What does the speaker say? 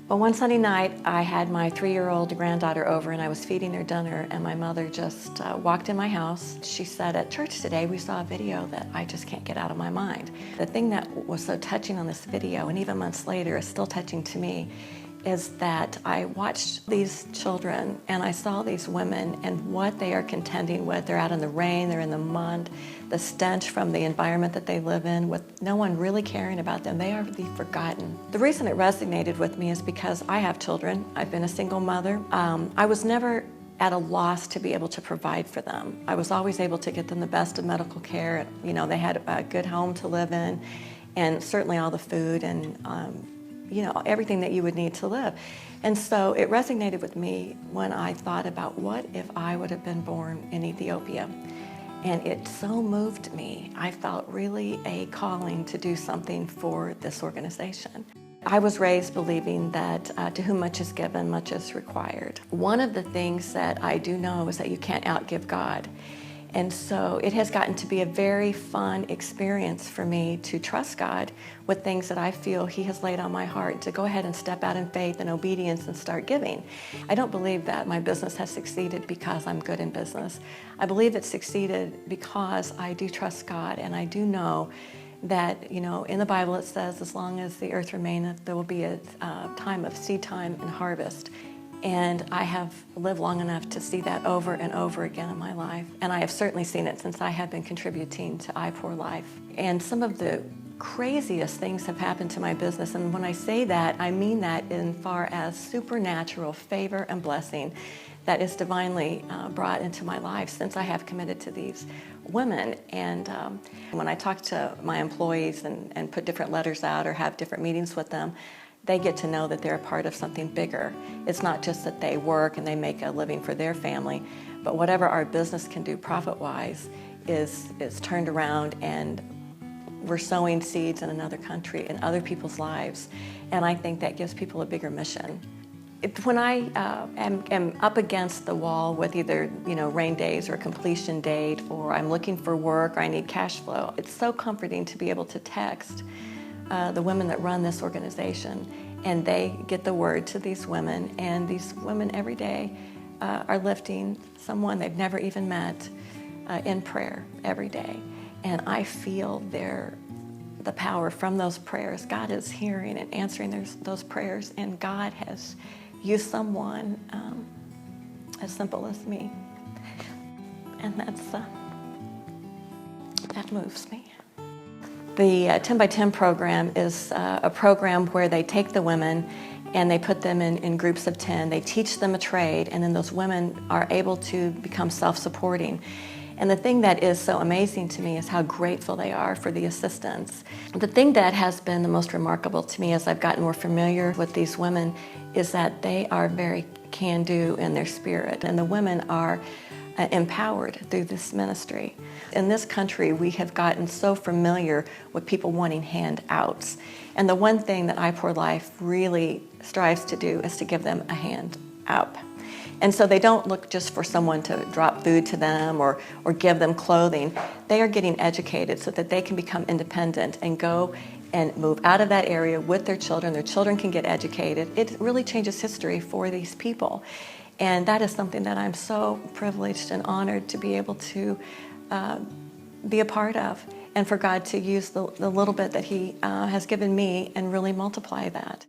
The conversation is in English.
Well, one Sunday night, I had my 3-year-old granddaughter over and I was feeding her dinner, and my mother just walked in my house. She said, "At church today, we saw a video that I just can't get out of my mind." The thing that was so touching on this video, and even months later is still touching to me, is that I watched these children and I saw these women and what they are contending with. They're out in the rain, they're in the mud, the stench from the environment that they live in, with no one really caring about them. They are the forgotten. The reason it resonated with me is because I have children. I've been a single mother. I was never at a loss to be able to provide for them. I was always able to get them the best of medical care. You know, they had a good home to live in, and certainly all the food and you know, everything that you would need to live. And so it resonated with me when I thought about what if I would have been born in Ethiopia. And it so moved me. I felt really a calling to do something for this organization. I was raised believing that to whom much is given, much is required. One of the things that I do know is that you can't outgive God. And so it has gotten to be a very fun experience for me to trust God with things that I feel He has laid on my heart, to go ahead and step out in faith and obedience and start giving. I don't believe that my business has succeeded because I'm good in business. I believe it succeeded because I do trust God, and I do know that, you know, in the Bible it says, as long as the earth remaineth, there will be a time of seed time and harvest. And I have lived long enough to see that over and over again in my life. And I have certainly seen it since I have been contributing to I Pour Life. And some of the craziest things have happened to my business. And when I say that, I mean that in far as supernatural favor and blessing that is divinely brought into my life since I have committed to these women. And when I talk to my employees and put different letters out or have different meetings with them, they get to know that they're a part of something bigger. It's not just that they work and they make a living for their family, but whatever our business can do profit-wise is turned around, and we're sowing seeds in another country, in other people's lives. And I think that gives people a bigger mission. When I am up against the wall with either, you know, rain days or a completion date, or I'm looking for work or I need cash flow, it's so comforting to be able to text the women that run this organization, and they get the word to these women, and these women every day are lifting someone they've never even met in prayer every day. And I feel the power from those prayers. God is hearing and answering those prayers, and God has used someone as simple as me. And that moves me. The 10 by 10 program is a program where they take the women and they put them in groups of 10. They teach them a trade, and then those women are able to become self-supporting. And the thing that is so amazing to me is how grateful they are for the assistance. The thing that has been the most remarkable to me as I've gotten more familiar with these women is that they are very can-do in their spirit, and the women are empowered through this ministry. In this country, we have gotten so familiar with people wanting handouts. And the one thing that I Pour Life really strives to do is to give them a hand up. And so they don't look just for someone to drop food to them or give them clothing. They are getting educated so that they can become independent and go and move out of that area with their children. Their children can get educated. It really changes history for these people. And that is something that I'm so privileged and honored to be able to be a part of, and for God to use the little bit that He has given me and really multiply that.